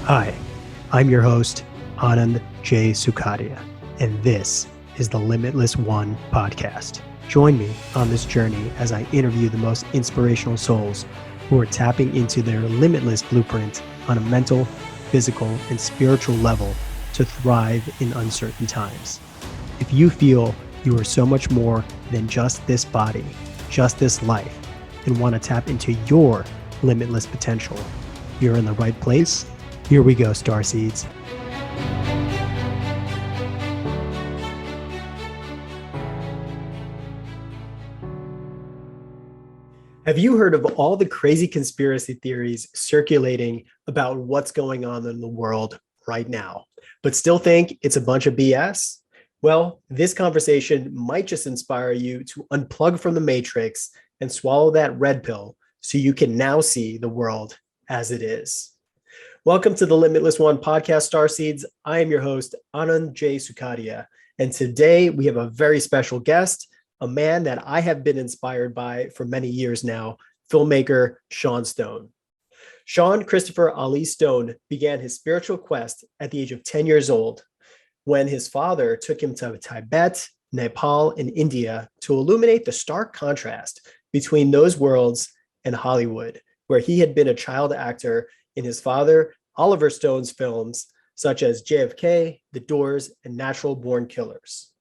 Hi, I'm your host, Anand J. Sukadia, and this is the Limitless One podcast. Join me on this journey as I interview the most inspirational souls who are tapping into their limitless blueprint on a mental, physical, and spiritual level to thrive in uncertain times. If you feel you are so much more than just this body, just this life, and want to tap into your limitless potential, you're in the right place. Here we go, starseeds. Have you heard of all the crazy conspiracy theories circulating about what's going on in the world right now, but still think it's a bunch of BS? Well, this conversation might just inspire you to unplug from the matrix and swallow that red pill so you can now see the world as it is. Welcome to the Limitless One podcast, Starseeds. I am your host, Anand J. Sukadia, and today we have a very special guest, a man that I have been inspired by for many years now, filmmaker Sean Stone. Sean Christopher Ali Stone began his spiritual quest at the age of 10 years old when his father took him to Tibet, Nepal, and India to illuminate the stark contrast between those worlds and Hollywood, where he had been a child actor in his father Oliver Stone's films, such as JFK, The Doors, and Natural Born Killers.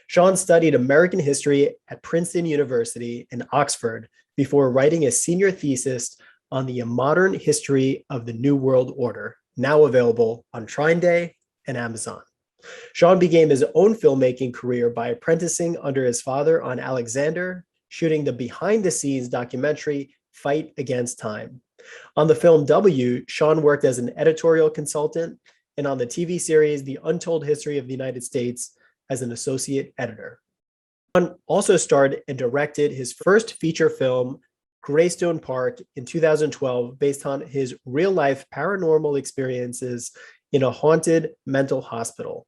Sean studied American history at Princeton University in Oxford before writing a senior thesis on the modern history of the New World Order, now available on Trine Day and Amazon. Sean began his own filmmaking career by apprenticing under his father on Alexander, shooting the behind-the-scenes documentary Fight Against Time. On the film W, Sean worked as an editorial consultant, and on the TV series The Untold History of the United States as an associate editor. Sean also starred and directed his first feature film, Greystone Park, in 2012, based on his real-life paranormal experiences in a haunted mental hospital.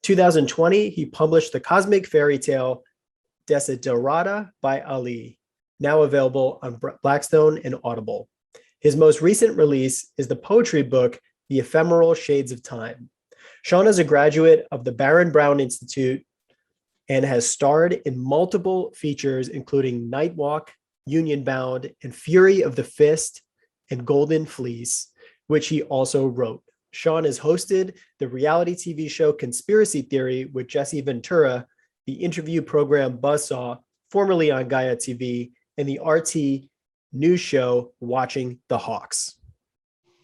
2020, he published the cosmic fairy tale Desiderata by Ali, now available on Blackstone and Audible. His most recent release is the poetry book, The Ephemeral Shades of Time. Sean is a graduate of the Baron Brown Institute and has starred in multiple features, including Night Walk, Union Bound, and Fury of the Fist, and Golden Fleece, which he also wrote. Sean has hosted the reality TV show Conspiracy Theory with Jesse Ventura, the interview program Buzzsaw, formerly on Gaia TV, and the RT news show Watching the Hawks.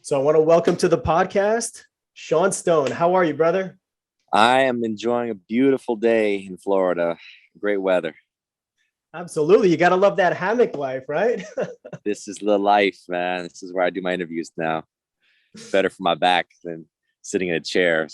So I want to welcome to the podcast, Sean Stone. How are you, brother? I am enjoying a beautiful day in Florida. Great weather. Absolutely. You got to love that hammock life, right? This is the life, man. This is where I do my interviews now. Better for my back than sitting in a chair.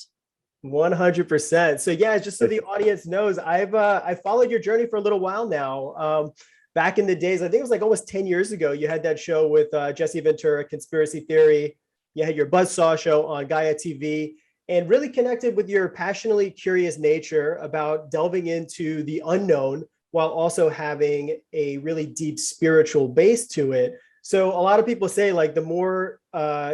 100%. So yeah, just so the audience knows, I followed your journey for a little while now. Back in the days, I think it was like almost 10 years ago, you had that show with Jesse Ventura, Conspiracy Theory. You had your Buzzsaw show on Gaia TV, and really connected with your passionately curious nature about delving into the unknown while also having a really deep spiritual base to it. So a lot of people say, like, the more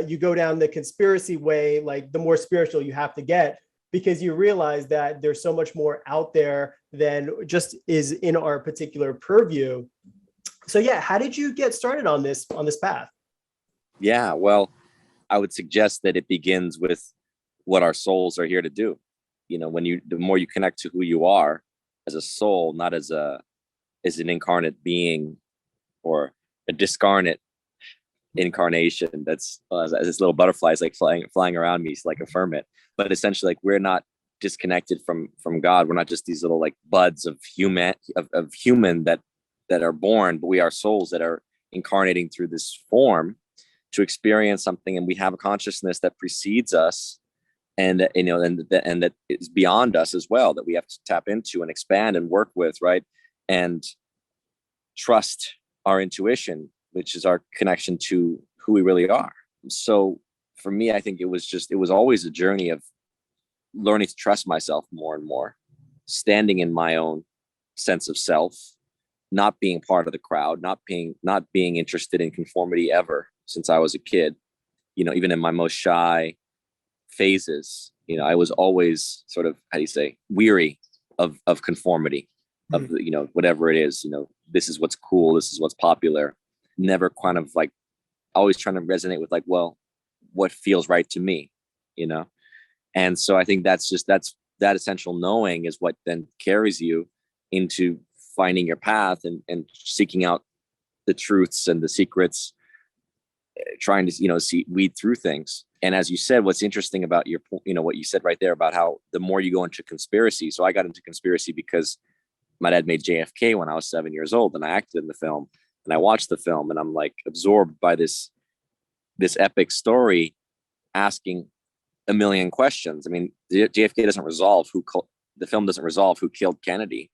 you go down the conspiracy way, like the more spiritual you have to get, because you realize that there's so much more out there than just is in our particular purview. So yeah, how did you get started on this path? Yeah, well, I would suggest that it begins with what our souls are here to do. You know, the more you connect to who you are as a soul, not as an incarnate being or a discarnate incarnation that's this little butterfly is like flying around me, like affirm it. But essentially, like, we're not disconnected from God. We're not just these little like buds of human that are born, but we are souls that are incarnating through this form to experience something, and we have a consciousness that precedes us, and that is beyond us as well, that we have to tap into and expand and work with, right? And trust our intuition, which is our connection to who we really are. So for me, I think it was always a journey of learning to trust myself more and more, standing in my own sense of self, not being part of the crowd, not being interested in conformity ever since I was a kid. You know, even in my most shy, phases. I was always sort of, how do you say, weary of conformity, of whatever it is. This is what's cool, this is what's popular. Never kind of like always trying to resonate with like, well, what feels right to me, And so I think that's that essential knowing is what then carries you into finding your path and seeking out the truths and the secrets, trying to weed through things. And as you said, what's interesting about what you said right there about how the more you go into conspiracy. So I got into conspiracy because my dad made JFK when I was 7 years old, and I acted in the film, and I watched the film, and I'm like absorbed by this epic story, asking a million questions. I mean, JFK doesn't resolve the film doesn't resolve who killed Kennedy,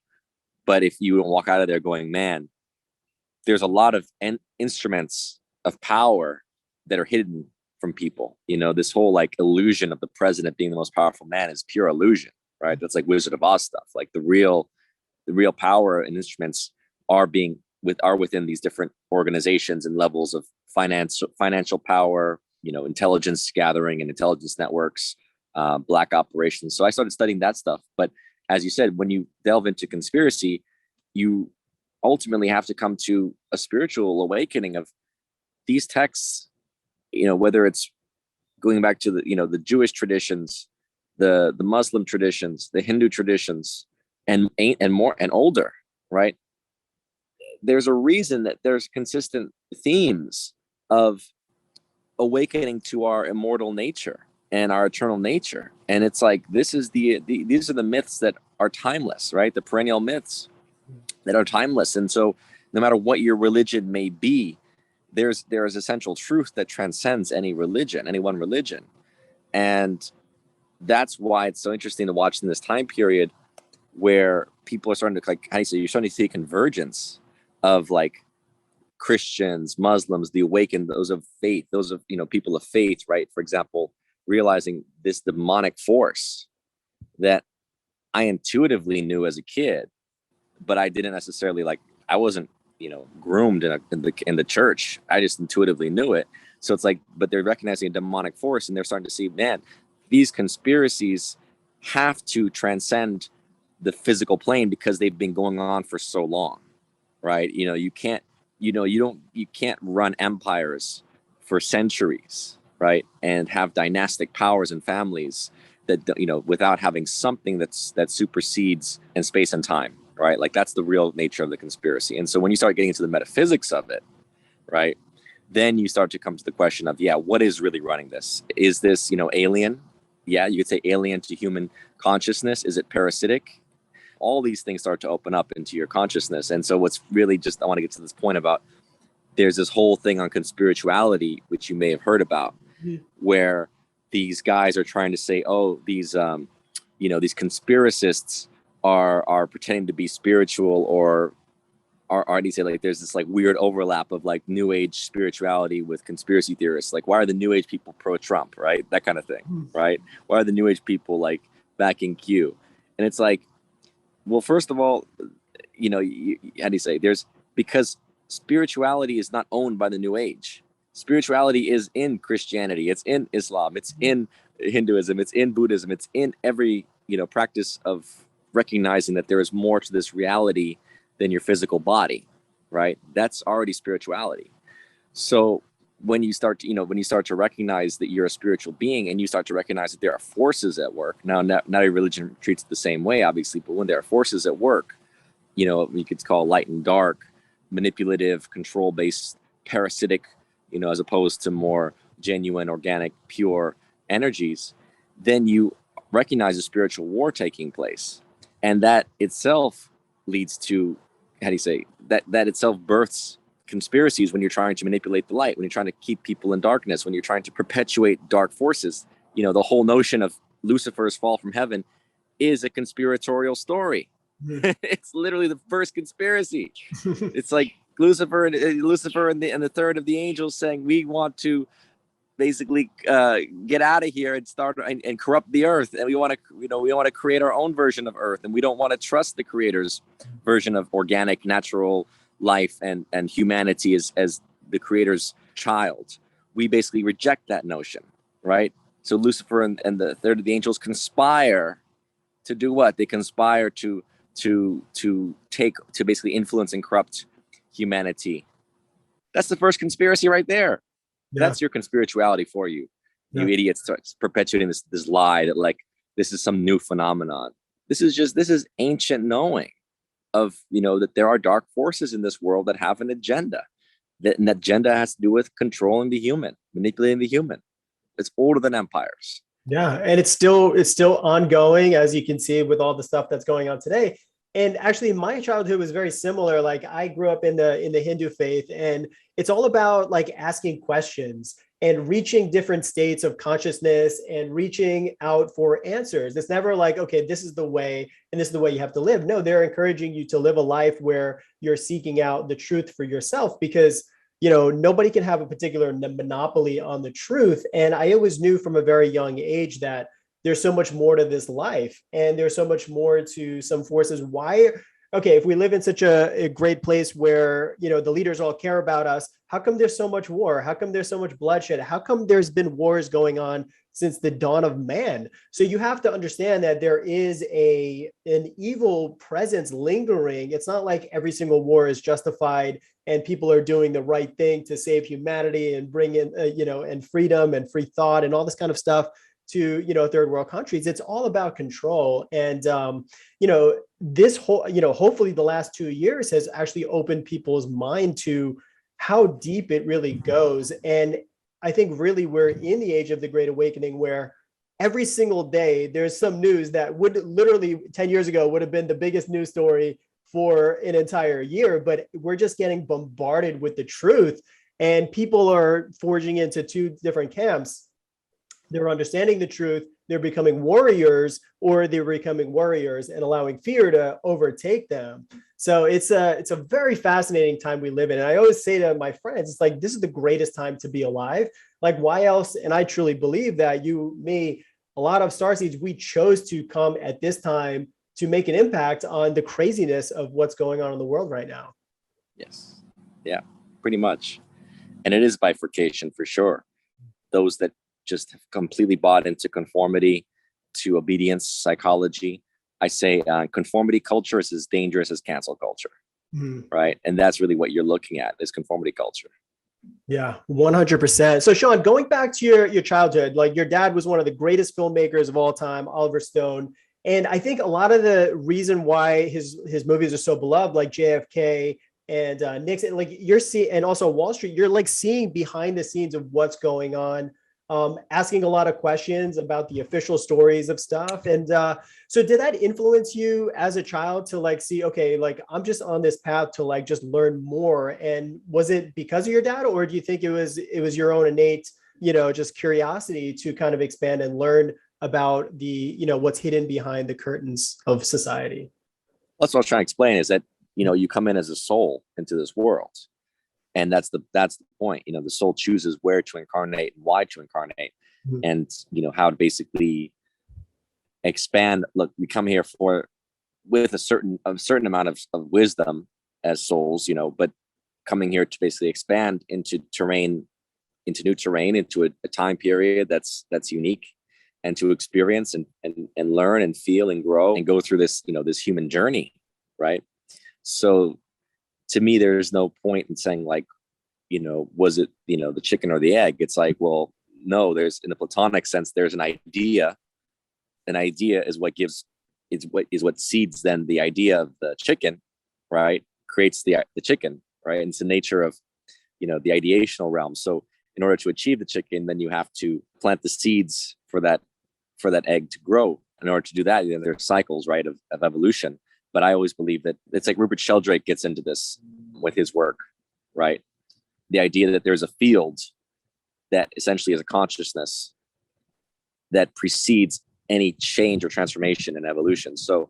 but if you don't walk out of there going, man, there's a lot of instruments of power that are hidden from people. This whole like illusion of the president being the most powerful man is pure illusion, right? That's like Wizard of Oz stuff. Like the real power and instruments are within these different organizations and levels of financial power, intelligence gathering and intelligence networks, black operations. So I started studying that stuff. But as you said, when you delve into conspiracy, you ultimately have to come to a spiritual awakening of these texts, whether it's going back to the Jewish traditions, the Muslim traditions, the Hindu traditions, and more and older, right? There's a reason that there's consistent themes of awakening to our immortal nature and our eternal nature. And it's like, these are the myths that are timeless, right? The perennial myths that are timeless. And so no matter what your religion may be, there is essential truth that transcends any one religion. And that's why it's so interesting to watch in this time period where people are starting to, like, how do you say, you're starting to see a convergence of like Christians, Muslims, the awakened, those of faith, those of, people of faith, right? For example, realizing this demonic force that I intuitively knew as a kid, but I didn't necessarily I wasn't, groomed in the church. I just intuitively knew it. So it's like, but they're recognizing a demonic force, and they're starting to see, man, these conspiracies have to transcend the physical plane because they've been going on for so long, right? You can't run empires for centuries, right? And have dynastic powers and families that, without having something that supersedes in space and time, right? Like that's the real nature of the conspiracy. And so when you start getting into the metaphysics of it, right, then you start to come to the question of, what is really running this? Is this, alien? Yeah, you could say alien to human consciousness. Is it parasitic? All these things start to open up into your consciousness. And so what's really I want to get to this point about, there's this whole thing on conspirituality, which you may have heard about, where these guys are trying to say, oh, these conspiracists are pretending to be spiritual, or already say, like, there's this like weird overlap of like new age spirituality with conspiracy theorists. Like, why are the new age people pro Trump, right? That kind of thing, right? Why are the new age people like backing Q? And it's like, well, first of all, how do you say, because spirituality is not owned by the new age. Spirituality is in Christianity, it's in Islam, it's in Hinduism, it's in Buddhism, it's in every practice of recognizing that there is more to this reality than your physical body, right? That's already spirituality. So when you start to recognize that you're a spiritual being, and you start to recognize that there are forces at work. Now, not every religion treats it the same way, obviously, but when there are forces at work, you could call light and dark, manipulative, control-based, parasitic, as opposed to more genuine, organic, pure energies, then you recognize a spiritual war taking place. And that itself leads to, how do you say, that itself births conspiracies when you're trying to manipulate the light, when you're trying to keep people in darkness, when you're trying to perpetuate dark forces. The whole notion of Lucifer's fall from heaven is a conspiratorial story. It's literally the first conspiracy. It's like Lucifer and the third of the angels saying, we want to basically get out of here and start and corrupt the earth, and we want to create our own version of earth, and we don't want to trust the creator's version of organic, natural life and humanity as the creator's child. We basically reject that notion, right? So Lucifer and the third of the angels conspire to do what? They conspire to basically influence and corrupt humanity. That's the first conspiracy right there. Yeah. That's your conspirituality for you. You Yeah. idiots perpetuating this lie that like this is some new phenomenon. This is ancient knowing of, that there are dark forces in this world that have an agenda. And that agenda has to do with controlling the human, manipulating the human. It's older than empires. Yeah, and it's still ongoing, as you can see with all the stuff that's going on today. And actually, my childhood was very similar. Like I grew up in the Hindu faith, and it's all about like asking questions and reaching different states of consciousness and reaching out for answers. It's never like, okay, this is the way and this is the way you have to live. No, they're encouraging you to live a life where you're seeking out the truth for yourself, because nobody can have a particular monopoly on the truth. And I always knew from a very young age that there's so much more to this life, and there's so much more to some forces. Why? Okay, if we live in such a great place where the leaders all care about us, how come there's so much war? How come there's so much bloodshed? How come there's been wars going on since the dawn of man? So you have to understand that there is an evil presence lingering. It's not like every single war is justified and people are doing the right thing to save humanity and bring in and freedom and free thought and all this kind of stuff to third world countries. It's all about control. And this whole hopefully the last 2 years has actually opened people's mind to how deep it really goes. And I think really we're in the age of the Great Awakening, where every single day there's some news that would literally 10 years ago would have been the biggest news story for an entire year, but we're just getting bombarded with the truth, and people are forging into two different camps. They're understanding the truth, they're becoming warriors, or they're becoming warriors and allowing fear to overtake them. So it's a very fascinating time we live in. And I always say to my friends, it's like, this is the greatest time to be alive. Like, why else? And I truly believe that a lot of starseeds, we chose to come at this time to make an impact on the craziness of what's going on in the world right now. Yes. Yeah, pretty much. And it is bifurcation for sure. Those that just have completely bought into conformity, to obedience psychology. I say conformity culture is as dangerous as cancel culture, right? And that's really what you're looking at, is conformity culture. Yeah, 100%. So Sean, going back to your childhood, like your dad was one of the greatest filmmakers of all time, Oliver Stone. And I think a lot of the reason why his movies are so beloved, like JFK and Nixon, like you're seeing, and also Wall Street, you're like seeing behind the scenes of what's going on, asking a lot of questions about the official stories of stuff. And so did that influence you as a child to like see, okay, like I'm just on this path to like just learn more? And was it because of your dad, or do you think it was your own innate, just curiosity to kind of expand and learn about the, what's hidden behind the curtains of society? That's what I was trying to explain, is that, you come in as a soul into this world. And that's the point. The soul chooses where to incarnate and why to incarnate, and how to basically expand. Look, we come here with a certain amount of wisdom as souls, but coming here to basically expand into new terrain, into a time period that's unique, and to experience and learn and feel and grow and go through this this human journey, right? So to me, there's no point in saying like, was it, the chicken or the egg? It's like, well, no, there's, in the Platonic sense, there's an idea. An idea is what seeds then the idea of the chicken, right? Creates the chicken, right? And it's the nature of, the ideational realm. So in order to achieve the chicken, then you have to plant the seeds for that egg to grow. In order to do that, there are cycles, right, of evolution. But I always believe that it's like Rupert Sheldrake gets into this with his work, right? The idea that there's a field that essentially is a consciousness that precedes any change or transformation in evolution. So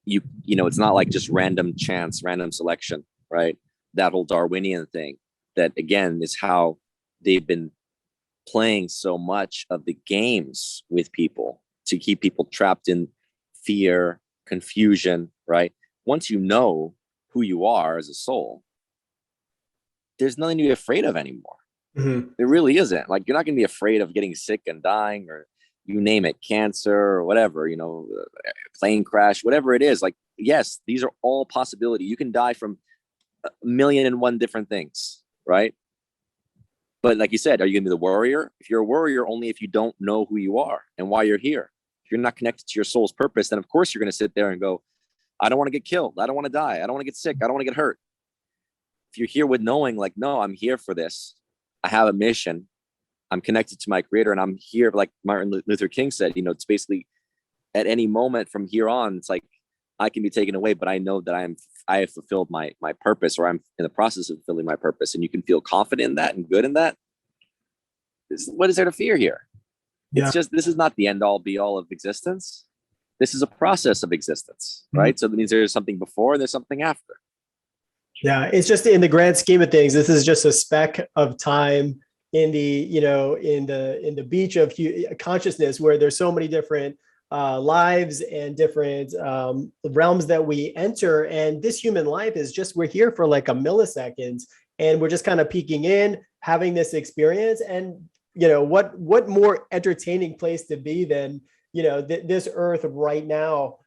it's not like just random chance, random selection, right? That whole Darwinian thing, that again is how they've been playing so much of the games with people to keep people trapped in fear, confusion, right? Once you know who you are as a soul, there's nothing to be afraid of anymore. Mhm. It really isn't. Like, you're not going to be afraid of getting sick and dying, or you name it, cancer or whatever, plane crash, whatever it is. Like, yes, these are all possibility. You can die from a million and one different things, right? But like you said, are you going to be the warrior? If you're a warrior, only if you don't know who you are and why you're here. If you're not connected to your soul's purpose, then of course you're going to sit there and go, I don't want to get killed. I don't want to die. I don't want to get sick. I don't want to get hurt. If you're here with knowing, like, no, I'm here for this. I have a mission. I'm connected to my creator, and I'm here. Like Martin Luther King said, it's basically at any moment from here on, it's like I can be taken away, but I know that I have fulfilled my purpose, or I'm in the process of fulfilling my purpose. And you can feel confident in that and good in that. What is there to fear here? Yeah. It's just, this is not the end all be all of existence. This is a process of existence, Mhm. right? So that means there's something before and there's something after. Yeah, it's just in the grand scheme of things, this is just a speck of time in the beach of consciousness, where there's so many different lives and different realms that we enter. And this human life is just, we're here for like a millisecond, and we're just kind of peeking in, having this experience. And what more entertaining place to be than this earth right now,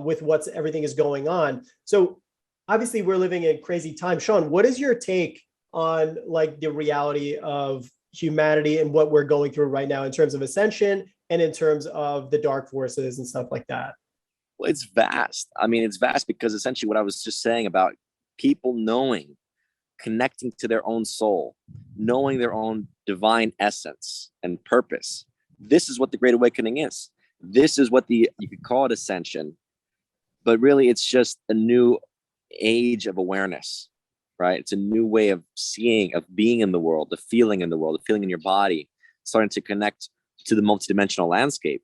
with what's everything is going on. So obviously we're living in crazy times. Sean, what is your take on like the reality of humanity and what we're going through right now in terms of ascension and in terms of the dark forces and stuff like that? Well, it's vast. I mean, it's vast because essentially what I was just saying about people knowing, connecting to their own soul, knowing their own divine essence and purpose. This is what the Great Awakening is. This is what you could call it ascension, but really it's just a new age of awareness, right? It's a new way of seeing, of being in the world, the feeling in the world, the feeling in your body, starting to connect to the multidimensional landscape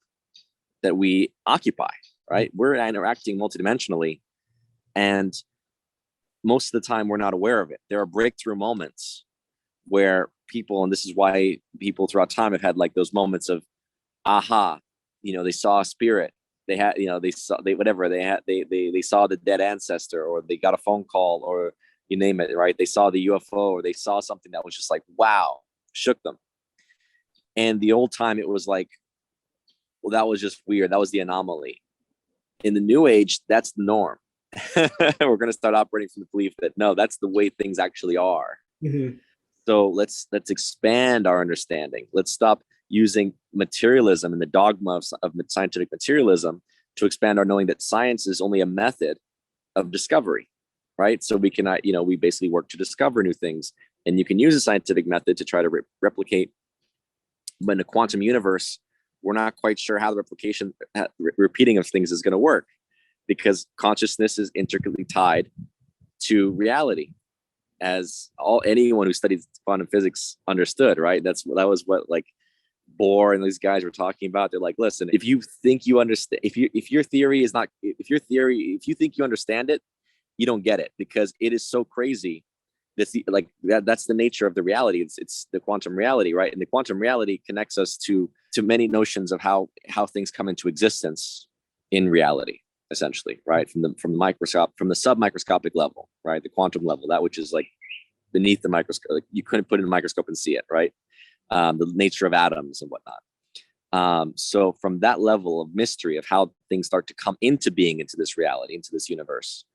that we occupy, right? We're interacting multidimensionally, and most of the time we're not aware of it. There are breakthrough moments where people, and this is why people throughout time have had like those moments of aha, they saw a spirit, they had, they saw, they saw the dead ancestor, or they got a phone call, or you name it, right? They saw the UFO, or they saw something that was just like, wow, shook them. And the old time, it was like, well, that was just weird. That was the anomaly. In the new age, that's the norm. We're going to start operating from the belief that no, that's the way things actually are. Mm-hmm. So let's expand our understanding. Let's stop using materialism and the dogma of scientific materialism to expand our knowing that science is only a method of discovery, right? So we cannot, we basically work to discover new things, and you can use a scientific method to try to replicate. But in a quantum universe, we're not quite sure how the repeating of things is going to work, because consciousness is intricately tied to reality, as anyone who studies quantum physics understood, right? That was what like Bohr and these guys were talking about. They're like, listen, if you think you understand, if your theory is not, if you think you understand it, you don't get it, because it is so crazy. That's the nature of the reality. It's the quantum reality, right? And the quantum reality connects us to many notions of how things come into existence in reality, essentially, right? From the microscope, from the submicroscopic level, right? The quantum level, that which is like beneath the microscope, like you couldn't put it in a microscope and see it, right? The nature of atoms and whatnot. So from that level of mystery of how things start to come into being, into this reality, into this universe,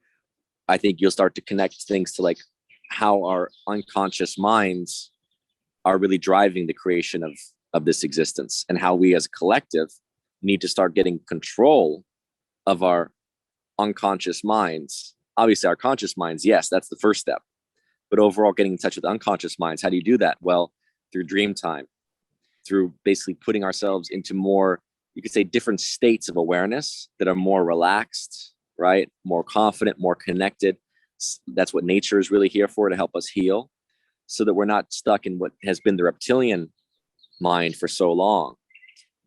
I think you'll start to connect things to like how our unconscious minds are really driving the creation of this existence, and how we as a collective need to start getting control of our unconscious minds. Obviously our conscious minds, yes, that's the first step, but overall getting in touch with unconscious minds. How do you do that? Well, through dream time, through basically putting ourselves into more, you could say, different states of awareness that are more relaxed, right? More confident, more connected. That's what nature is really here for, to help us heal, so that we're not stuck in what has been the reptilian mind for so long.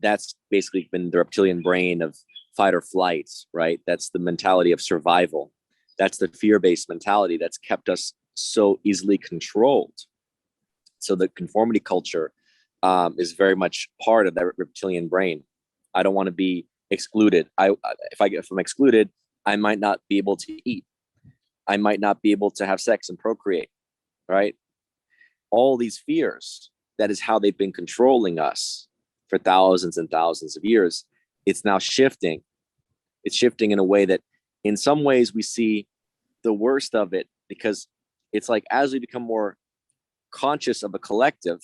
That's basically been the reptilian brain of fight or flight, right? That's the mentality of survival. That's the fear-based mentality that's kept us so easily controlled. So the conformity culture is very much part of that reptilian brain. I don't want to be excluded. If I'm excluded, I might not be able to eat. I might not be able to have sex and procreate, right? all these fears, that is how they've been controlling us for thousands and thousands of years. It's now shifting. It's shifting in a way that in some ways we see the worst of it, because it's like as we become more conscious of a collective,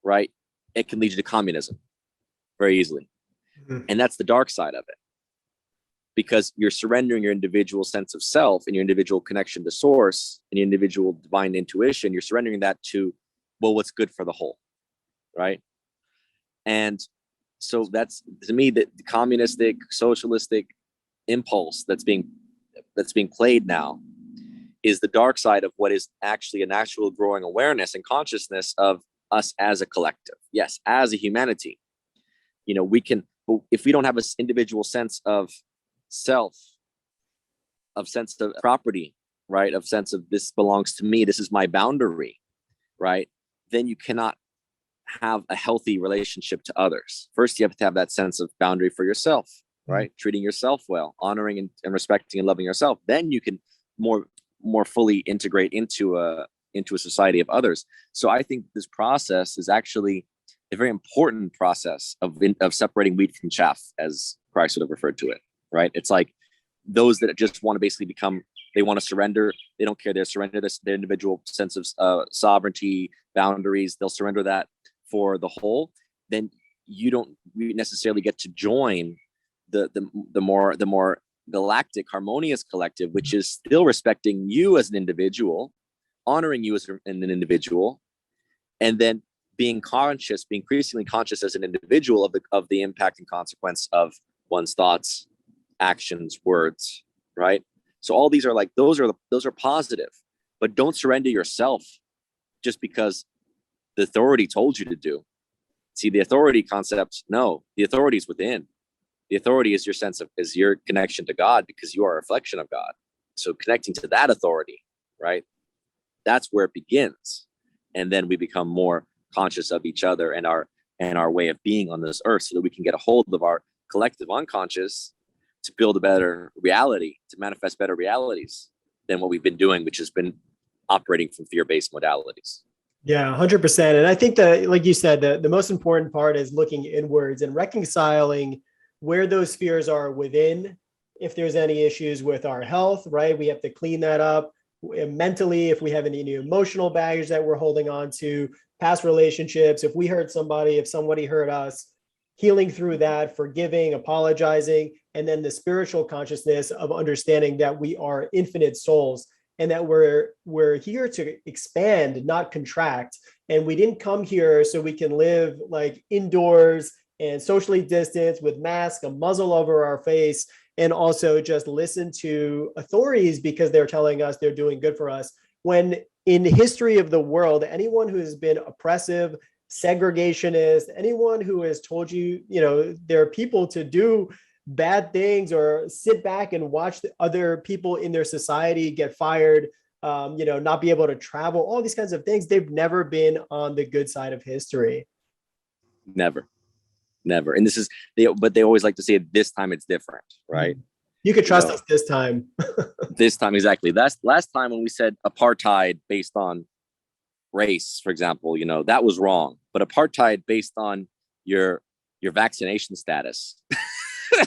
right, it can lead you to communism very easily. Mm-hmm. And that's the dark side of it, because you're surrendering your individual sense of self and your individual connection to source and your individual divine intuition. You're surrendering that to, well, what's good for the whole, right? And so that's, to me, the communistic, socialistic impulse that's being played now is the dark side of what is actually a natural growing awareness and consciousness of us as a collective. Yes, as a humanity. You know, we can, if we don't have an individual sense of self, of sense of property, right, of sense of this belongs to me, this is my boundary, right, then you cannot have a healthy relationship to others. First, you have to have that sense of boundary for yourself, right? Treating yourself well, honoring and respecting and loving yourself. Then you can more fully integrate into a society of others. So I think this process is actually a very important process of separating wheat from chaff, as Christ would have referred to it, right? It's like those that just want to basically become, they want to surrender. They don't care. They surrender their individual sense of sovereignty, boundaries. They'll surrender that for the whole. Then you don't necessarily get to join the more galactic, harmonious collective, which is still respecting you as an individual, honoring you as an individual, and then being increasingly conscious as an individual of the impact and consequence of one's thoughts, actions, words, right? So all these are like, those are positive, but don't surrender yourself just because the authority told you to do. See, the authority concept, no, the authority is within. The authority is your connection to God, because you are a reflection of God. So connecting to that authority, right? That's where it begins. And then we become more conscious of each other and our way of being on this earth, so that we can get a hold of our collective unconscious to build a better reality, to manifest better realities than what we've been doing, which has been operating from fear-based modalities. Yeah, 100%. And I think that, like you said, the most important part is looking inwards and reconciling where those fears are within. If there's any issues with our health, right, we have to clean that up. Mentally, if we have any emotional baggage that we're holding on to, past relationships, if we hurt somebody, if somebody hurt us, healing through that, forgiving, apologizing, and then the spiritual consciousness of understanding that we are infinite souls and that we're here to expand, not contract. And we didn't come here so we can live like indoors and socially distanced with masks, a muzzle over our face, and also just listen to authorities because they're telling us they're doing good for us. When in the history of the world, anyone who has been oppressive, segregationist, anyone who has told you, there are people to do bad things or sit back and watch the other people in their society get fired, not be able to travel, all these kinds of things, they've never been on the good side of history. Never. And this is, but they always like to say this time it's different, right? You could trust us this time. This time, exactly. That's last time when we said apartheid based on race, for example, that was wrong. But apartheid based on your vaccination status,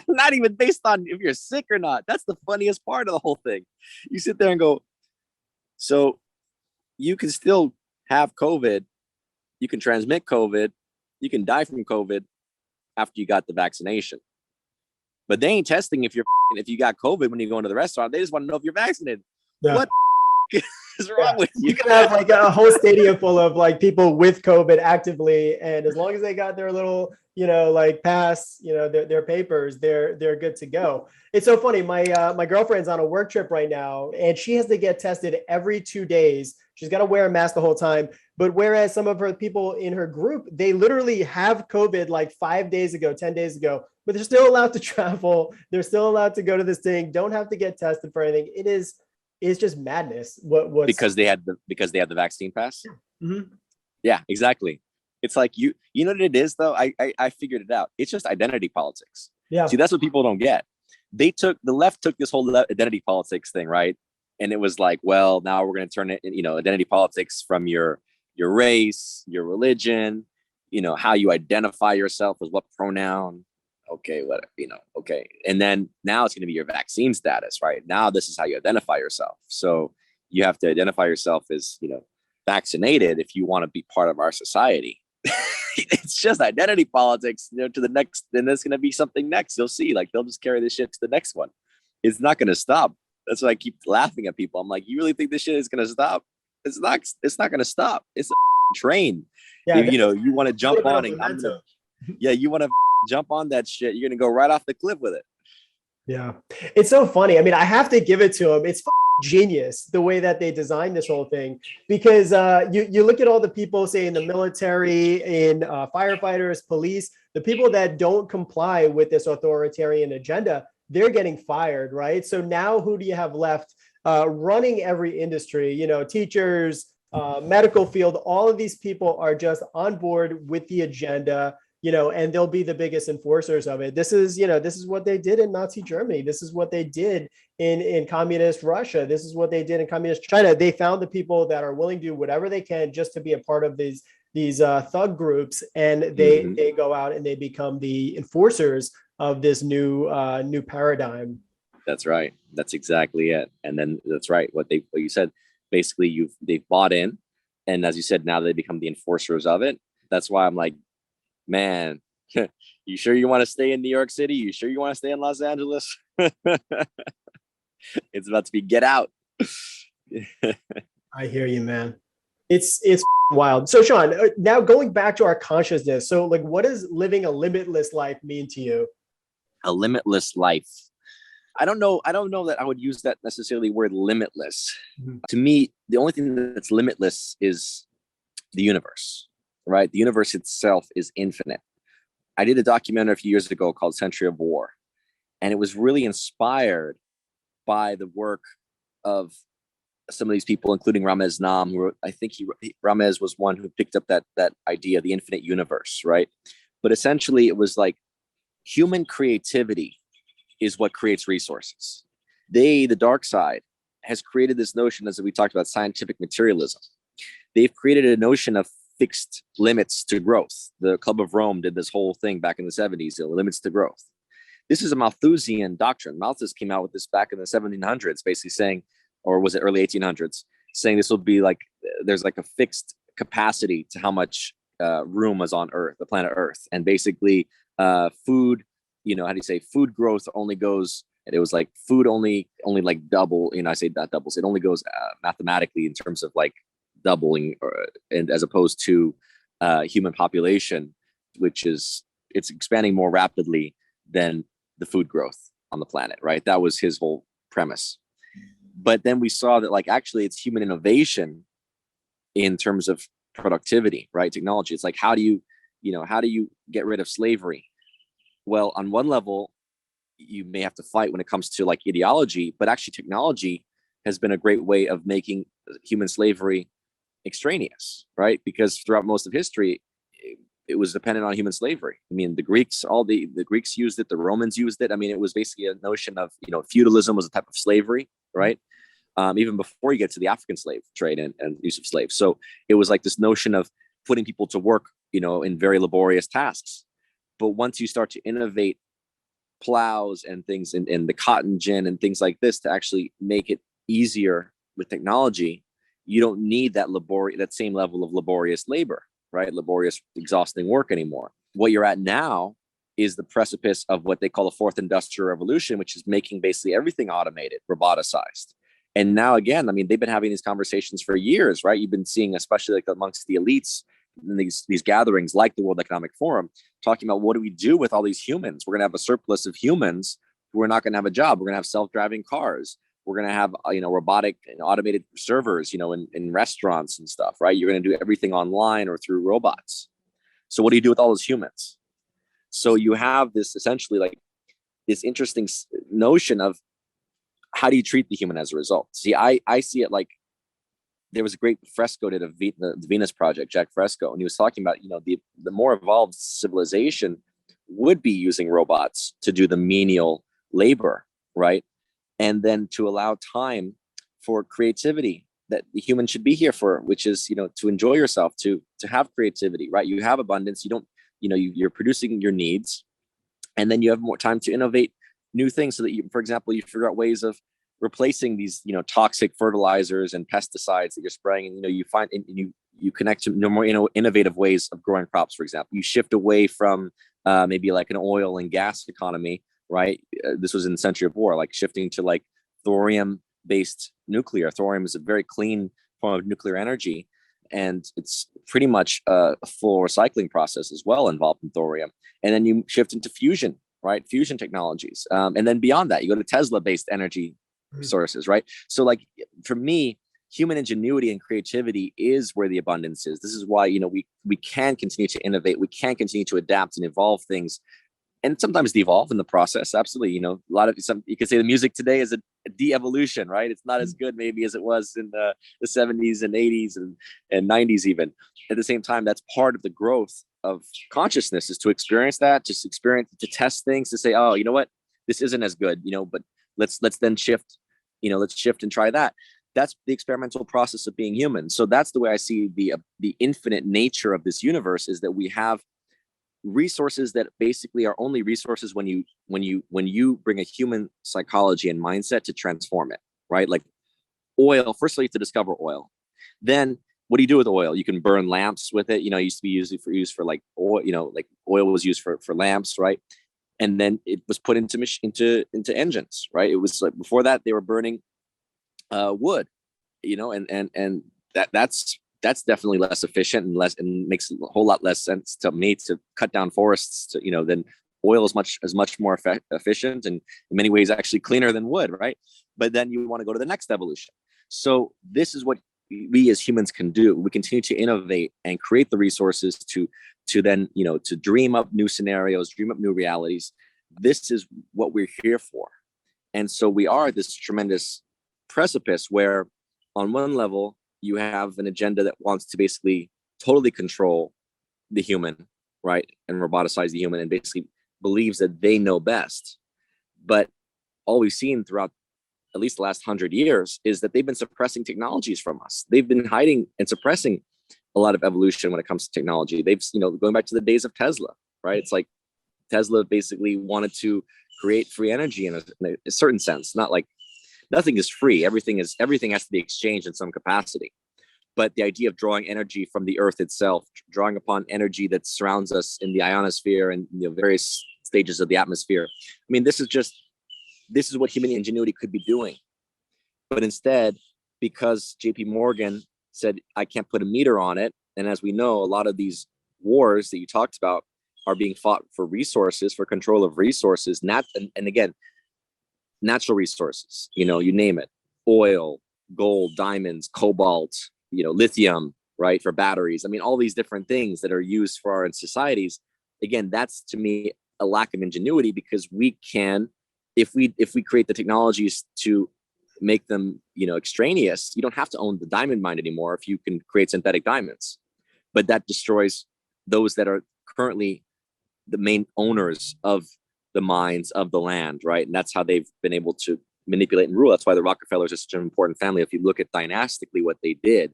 not even based on if you're sick or not. That's the funniest part of the whole thing. You sit there and go, so you can still have COVID, you can transmit COVID, you can die from COVID after you got the vaccination. But they ain't testing if you got COVID when you go into the restaurant. They just want to know if you're vaccinated. Yeah. What is wrong with you? You can have like a whole stadium full of like people with COVID actively, and as long as they got their little, pass, their papers, they're good to go. It's so funny. My girlfriend's on a work trip right now, and she has to get tested every 2 days. She's got to wear a mask the whole time. But whereas some of her people in her group, they literally have COVID like 5 days ago, 10 days ago, but they're still allowed to travel. They're still allowed to go to this thing. Don't have to get tested for anything. It's just madness. Because they had the vaccine pass. Mm-hmm. Yeah, exactly. It's like you know what it is though. I figured it out. It's just identity politics. Yeah. See, that's what people don't get. The left took this whole identity politics thing, right? And it was like, well, now we're going to turn it, identity politics from your your race, your religion, how you identify yourself as what pronoun. Okay, what, okay. And then now it's going to be your vaccine status, right? Now this is how you identify yourself. So you have to identify yourself as, vaccinated if you want to be part of our society. It's just identity politics, to the next, then there's going to be something next. You'll see, like, they'll just carry this shit to the next one. It's not going to stop. That's why I keep laughing at people. I'm like, you really think this shit is going to stop? It's not going to stop. It's a train. Yeah, if, you want to jump on it. You want to jump on that shit. You're going to go right off the cliff with it. Yeah. It's so funny. I mean, I have to give it to them. It's genius the way that they designed this whole thing, because you look at all the people, say, in the military, in firefighters, police, the people that don't comply with this authoritarian agenda, they're getting fired, right? So now who do you have left running every industry? Teachers, medical field, all of these people are just on board with the agenda, and they'll be the biggest enforcers of it. This is what they did in Nazi Germany. This is what they did in communist Russia. This is what they did in communist China. They found the people that are willing to do whatever they can just to be a part of these thug groups, and they go out and they become the enforcers of this new paradigm. That's right. That's exactly it. And then that's right. What you said, basically they've bought in, and as you said, now they become the enforcers of it. That's why I'm like, man, you sure you want to stay in New York City? You sure you want to stay in Los Angeles? It's about to be get out. I hear you, man. It's wild. So Sean, now going back to our consciousness. So like, what does living a limitless life mean to you? A limitless life. I don't know that I would use that necessarily word limitless. Mm-hmm. To me, the only thing that's limitless is the universe, right? The universe itself is infinite. I did a documentary a few years ago called Century of War, and it was really inspired by the work of some of these people, including Ramez Nam, who I think Ramez was one who picked up that idea, the infinite universe, right? But essentially it was like human creativity is what creates resources. The dark side, has created this notion, as we talked about, scientific materialism. They've created a notion of fixed limits to growth. The Club of Rome did this whole thing back in the 70s, limits to growth. This is a Malthusian doctrine. Malthus came out with this back in the 1700s, basically saying, or was it early 1800s, saying this will be like, there's like a fixed capacity to how much room was on Earth, the planet Earth. And basically food, food growth only goes, and it was like food only like double, I say that doubles, it only goes mathematically in terms of like doubling, and as opposed to human population, which is, it's expanding more rapidly than the food growth on the planet, right? That was his whole premise. But then we saw that like actually it's human innovation in terms of productivity, right? Technology. It's like, how do you get rid of slavery? Well, on one level, you may have to fight when it comes to like ideology, but actually technology has been a great way of making human slavery extraneous, right? Because throughout most of history, it was dependent on human slavery. I mean, the Greeks, the Greeks used it, the Romans used it. I mean, it was basically a notion of, feudalism was a type of slavery, right? Even before you get to the African slave trade and use of slaves. So it was like this notion of putting people to work, in very laborious tasks. But once you start to innovate plows and things in the cotton gin and things like this to actually make it easier with technology, you don't need that same level of laborious labor, right? Laborious, exhausting work anymore. What you're at now is the precipice of what they call the fourth industrial revolution, which is making basically everything automated, roboticized. And now again, I mean, they've been having these conversations for years, right? You've been seeing, especially like amongst the elites, in these gatherings like the World Economic Forum, talking about what do we do with all these humans? We're going to have a surplus of humans who are not going to have a job. We're going to have self-driving cars. We're going to have, robotic and automated servers, in restaurants and stuff, right? You're going to do everything online or through robots. So what do you do with all those humans? So you have this essentially like this interesting notion of how do you treat the human as a result? See, I see it like there was a great fresco did the Venus Project, Jack Fresco, and he was talking about, the more evolved civilization would be using robots to do the menial labor, right? And then to allow time for creativity, that the human should be here for, which is, to enjoy yourself, to have creativity, right? You have abundance. You don't, you're producing your needs, and then you have more time to innovate new things so that you, for example, you figure out ways of replacing these, toxic fertilizers and pesticides that you're spraying. And, you find, and you connect to more, innovative ways of growing crops. For example, you shift away from maybe like an oil and gas economy, right? This was in the century of war, like shifting to like thorium based nuclear. Thorium is a very clean form of nuclear energy, and it's pretty much a full recycling process as well involved in thorium. And then you shift into fusion, right? Fusion technologies. And then beyond that, you go to Tesla based energy sources, right? So like for me, human ingenuity and creativity is where the abundance is. This is why, we can continue to innovate. We can continue to adapt and evolve things, and sometimes devolve in the process. Absolutely. A lot of you could say the music today is a de-evolution, right? It's not as good maybe as it was in the 70s and 80s and 90s even. At the same time, that's part of the growth of consciousness, is to experience that, to test things, to say, oh, you know what, this isn't as good, but let's then shift, let's shift and try that. That's the experimental process of being human. So that's the way I see the infinite nature of this universe, is that we have resources that basically are only resources when you bring a human psychology and mindset to transform it, right? Like oil, firstly, to discover oil. Then what do you do with oil? You can burn lamps with it. It used to be used for like oil, like oil was used for lamps, right? And then it was put into engines, right? It was like, before that they were burning wood, and that's definitely less efficient and makes a whole lot less sense to me to cut down forests than oil is much more efficient, and in many ways actually cleaner than wood, right? But then you want to go to the next evolution. So this is what we as humans can do. We continue to innovate and create the resources to then, to dream up new scenarios, dream up new realities. This is what we're here for. And so we are at this tremendous precipice where on one level, you have an agenda that wants to basically totally control the human, right? And roboticize the human, and basically believes that they know best. But all we've seen throughout at least the last 100 years is that they've been suppressing technologies from us. They've been hiding and suppressing a lot of evolution when it comes to technology. They've, going back to the days of Tesla, right? It's like Tesla basically wanted to create free energy in a certain sense. Not like nothing is free. Everything has to be exchanged in some capacity. But the idea of drawing energy from the earth itself, drawing upon energy that surrounds us in the ionosphere and various stages of the atmosphere. I mean, this is what human ingenuity could be doing. But instead, because JP Morgan said, I can't put a meter on it. And as we know, a lot of these wars that you talked about are being fought for resources, for control of resources, and again, natural resources, you name it, oil, gold, diamonds, cobalt, lithium, right, for batteries. I mean, all these different things that are used for our societies. Again, that's to me a lack of ingenuity, because we can, if we create the technologies to make them, extraneous, you don't have to own the diamond mine anymore if you can create synthetic diamonds. But that destroys those that are currently the main owners of the mines, of the land, right? And that's how they've been able to manipulate and rule. That's why the Rockefellers are such an important family. If you look at dynastically what they did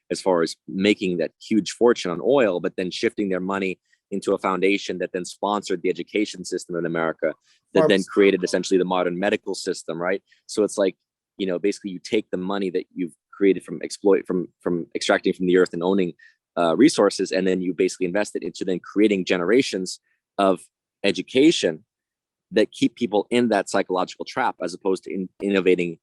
as far as making that huge fortune on oil, but then shifting their money into a foundation that then sponsored the education system in America, that then created essentially the modern medical system, right? So it's like, basically you take the money that you've created from extracting from the earth and owning resources, and then you basically invest it into then creating generations of education that keep people in that psychological trap, as opposed to innovating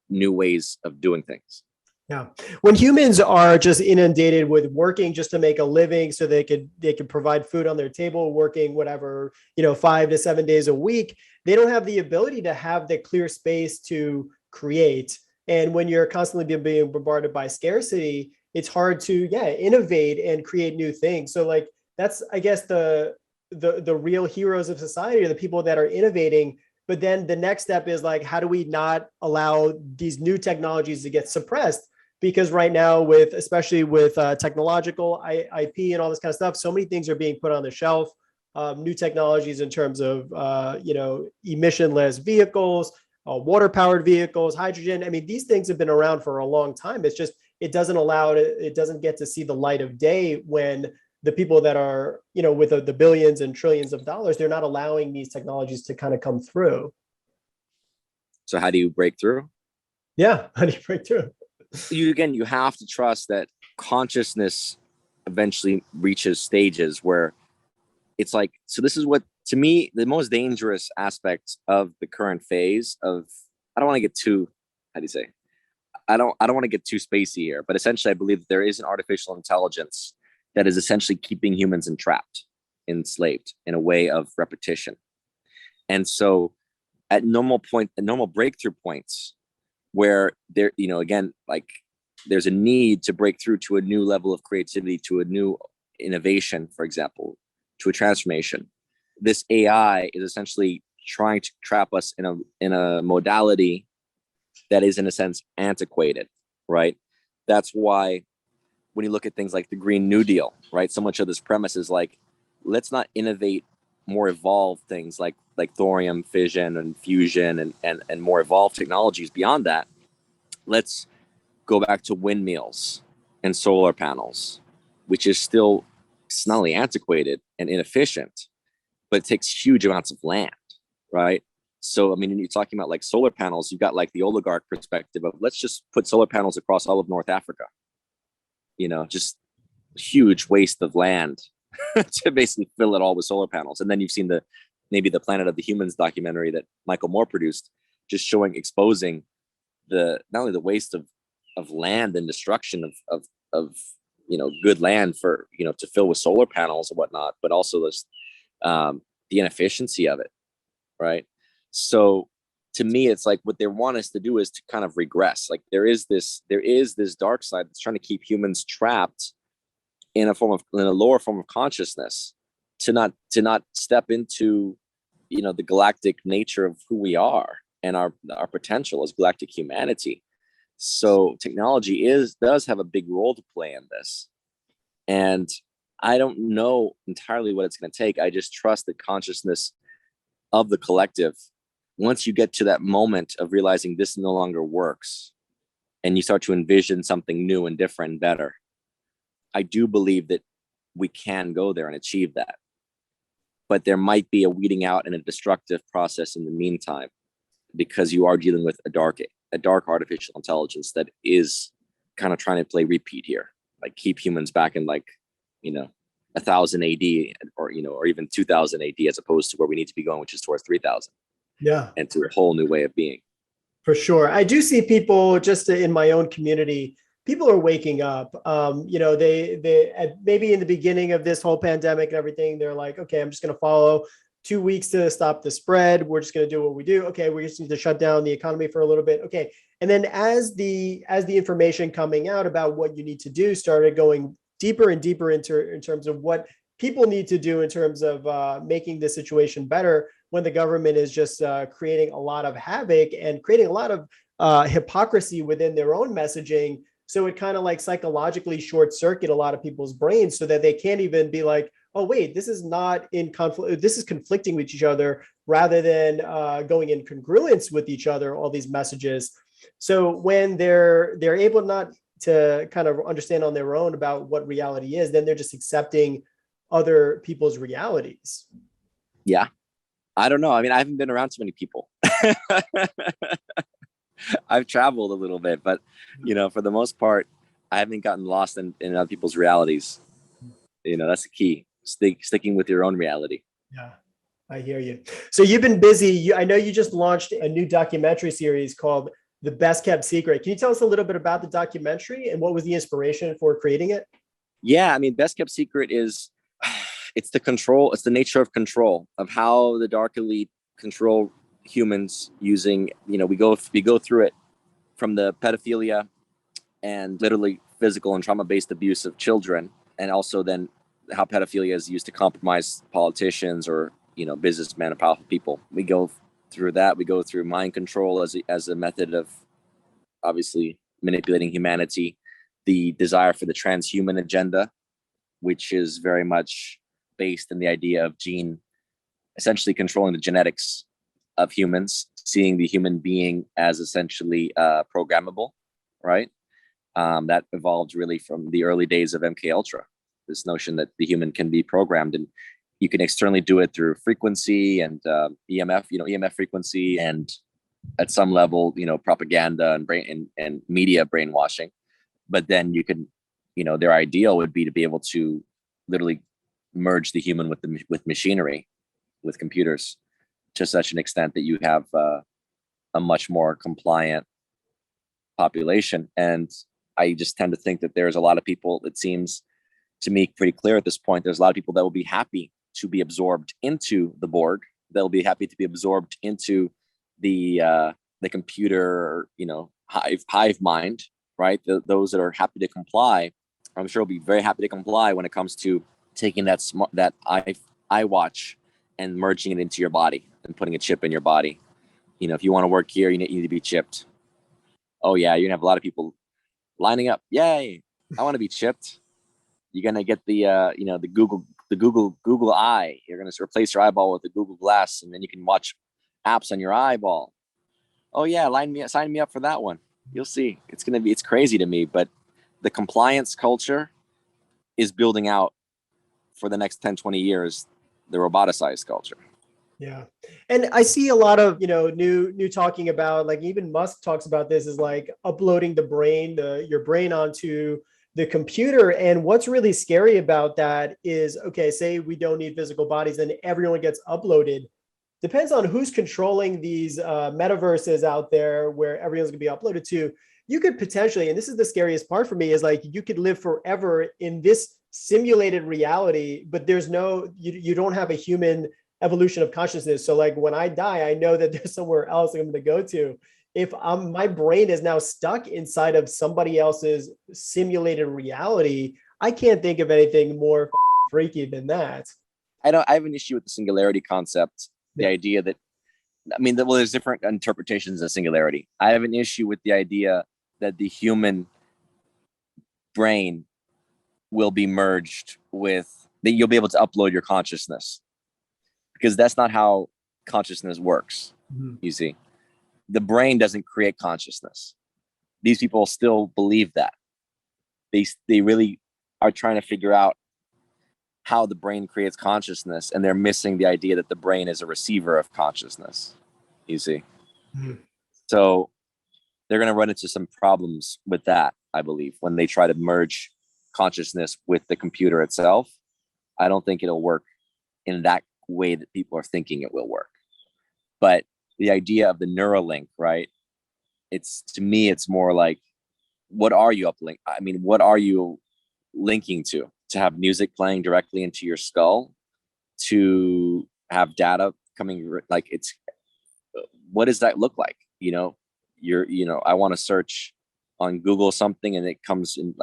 new ways of doing things. Yeah. When humans are just inundated with working just to make a living so they could provide food on their table, working whatever, 5 to 7 days a week, they don't have the ability to have the clear space to create. And when you're constantly being bombarded by scarcity, it's hard to innovate and create new things. So like that's, I guess, the real heroes of society are the people that are innovating. But then the next step is like, how do we not allow these new technologies to get suppressed? Because right now, especially with technological IP and all this kind of stuff, so many things are being put on the shelf. New technologies in terms of emissionless vehicles, water powered vehicles, hydrogen. I mean, these things have been around for a long time. It's just, it doesn't allow it doesn't get to see the light of day when the people that are, with the billions and trillions of dollars, they're not allowing these technologies to kind of come through. So how do you break through? Yeah. How do you break through? You have to trust that consciousness eventually reaches stages where it's like, so this is what, to me, the most dangerous aspect of the current phase of, I don't want to get too, how do you say? I don't want to get too spacey here, but essentially I believe that there is an artificial intelligence that is essentially keeping humans entrapped, enslaved in a way of repetition. And so at normal breakthrough points where there, again, like there's a need to break through to a new level of creativity, to a new innovation, for example, to a transformation. This AI is essentially trying to trap us in a modality that is, in a sense, antiquated, right? That's why when you look at things like the Green New Deal, right? So much of this premise is like, let's not innovate more evolved things like thorium fission and fusion and more evolved technologies beyond that. Let's go back to windmills and solar panels, which is still, it's not only antiquated and inefficient, but it takes huge amounts of land, right? So, I mean, when you're talking about like solar panels, you've got like the oligarch perspective of let's just put solar panels across all of North Africa, just huge waste of land to basically fill it all with solar panels. And then you've seen maybe the Planet of the Humans documentary that Michael Moore produced, just exposing not only the waste of land and destruction of good land for, to fill with solar panels and whatnot, but also this, the inefficiency of it. Right. So to me, it's like what they want us to do is to kind of regress. Like there is this dark side that's trying to keep humans trapped in a lower form of consciousness, to not step into, the galactic nature of who we are and our potential as galactic humanity. So technology does have a big role to play in this. And I don't know entirely what it's going to take. I just trust the consciousness of the collective. Once you get to that moment of realizing this no longer works and you start to envision something new and different and better, I do believe that we can go there and achieve that. But there might be a weeding out and a destructive process in the meantime, because you are dealing with a dark artificial intelligence that is kind of trying to play repeat here, like keep humans back in 1000 AD or even 2000 AD, as opposed to where we need to be going, which is towards 3000. Yeah. And to a whole new way of being. For sure. I do see people just in my own community, people are waking up. They maybe in the beginning of this whole pandemic and everything, they're like, okay, I'm just going to follow 2 weeks to stop the spread. We're just going to do what we do. Okay. We just need to shut down the economy for a little bit. Okay. And then as the information coming out about what you need to do started going deeper and deeper in terms of what people need to do in terms of making the situation better, when the government is just creating a lot of havoc and creating a lot of hypocrisy within their own messaging. So it kind of like psychologically short circuit a lot of people's brains so that they can't even be like, oh, wait, this is not in conflict. This is conflicting with each other rather than going in congruence with each other, all these messages. So when they're able not to kind of understand on their own about what reality is, then they're just accepting other people's realities. Yeah. I don't know. I mean, I haven't been around too many people. I've traveled a little bit, but for the most part, I haven't gotten lost in other people's realities. That's the key. Sticking with your own reality. Yeah, I hear you. So you've been busy. I know you just launched a new documentary series called The Best Kept Secret. Can you tell us a little bit about the documentary and what was the inspiration for creating it? Yeah, I mean, Best Kept Secret is, it's the nature of control, of how the dark elite control humans using, we go through it from the pedophilia and literally physical and trauma-based abuse of children, and also then how pedophilia is used to compromise politicians or, businessmen and powerful people. We go through that. We go through mind control as a method of obviously manipulating humanity, the desire for the transhuman agenda, which is very much based in the idea of essentially controlling the genetics of humans seeing the human being as essentially programmable, right? That evolved really from the early days of MK Ultra. This notion that the human can be programmed, and you can externally do it through frequency and EMF frequency, and at some level, propaganda and brain and media brainwashing. But then you can, their ideal would be to be able to literally merge the human with machinery, with computers, to such an extent that you have a much more compliant population. And I just tend to think that there's a lot of people, it seems to me pretty clear at this point, there's a lot of people that will be happy to be absorbed into the Borg. They'll be happy to be absorbed into the computer, hive mind, right? Those that are happy to comply, I'm sure will be very happy to comply when it comes to taking that iWatch and merging it into your body and putting a chip in your body. If you want to work here, you need to be chipped. Oh yeah, you're gonna have a lot of people lining up. Yay! I want to be chipped. You're gonna get the the Google Eye. You're gonna replace your eyeball with the Google Glass, and then you can watch apps on your eyeball. Oh yeah, sign me up for that one. You'll see. It's crazy to me, but the compliance culture is building out for the next 10, 20 years, the roboticized culture. Yeah. And I see a lot of, new talking about, like, even Musk talks about this, is like uploading your brain onto the computer. And what's really scary about that is, okay, say we don't need physical bodies and everyone gets uploaded. Depends on who's controlling these metaverses out there where everyone's gonna be uploaded to. You could potentially, and this is the scariest part for me, is like you could live forever in this simulated reality, but you don't have a human evolution of consciousness. So like when I die, I know that there's somewhere else I'm going to go to. If my brain is now stuck inside of somebody else's simulated reality, I can't think of anything more freaky than that. I have an issue with the singularity concept. The idea that, there's different interpretations of singularity. I have an issue with the idea that the human brain will be merged with, that you'll be able to upload your consciousness, because that's not how consciousness works. Mm-hmm. You see, the brain doesn't create consciousness. These people still believe that. They really are trying to figure out how the brain creates consciousness, and they're missing the idea that the brain is a receiver of consciousness. You see, mm-hmm. So they're going to run into some problems with that, I believe, when they try to merge consciousness with the computer itself. I don't think it'll work in that way that people are thinking it will work. But the idea of the Neuralink, right? To me, it's more like, what are you uplink? What are you linking to? To have music playing directly into your skull, to have data coming, what does that look like? I want to search on Google something and it comes in